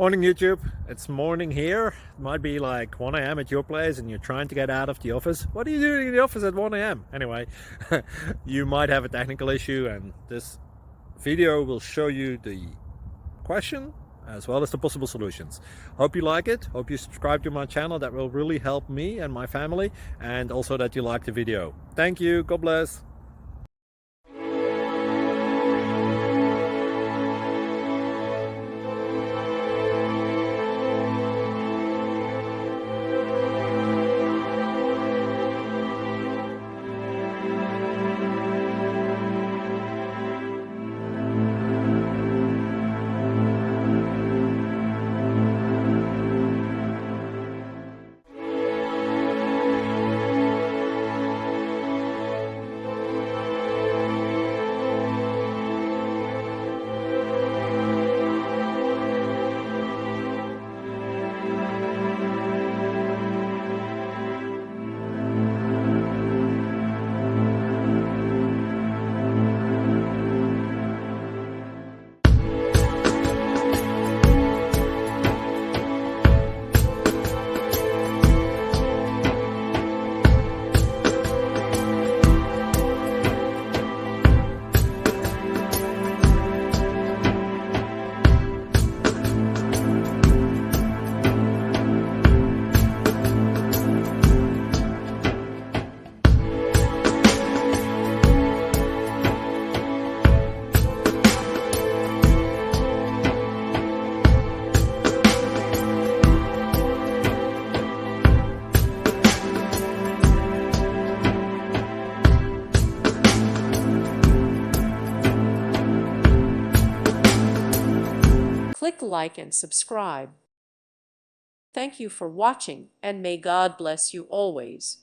Morning YouTube, it's morning here. It might be like 1 a.m. at your place and you're trying to get out of the office. What are you doing in the office at 1 a.m.? Anyway, you might have a technical issue and this video will show you the question as well as the possible solutions. Hope you like it, hope you subscribe to my channel. That will really help me and my family, and also that you like the video. Thank you, God bless. Click like and subscribe. Thank you for watching, and may God bless you always.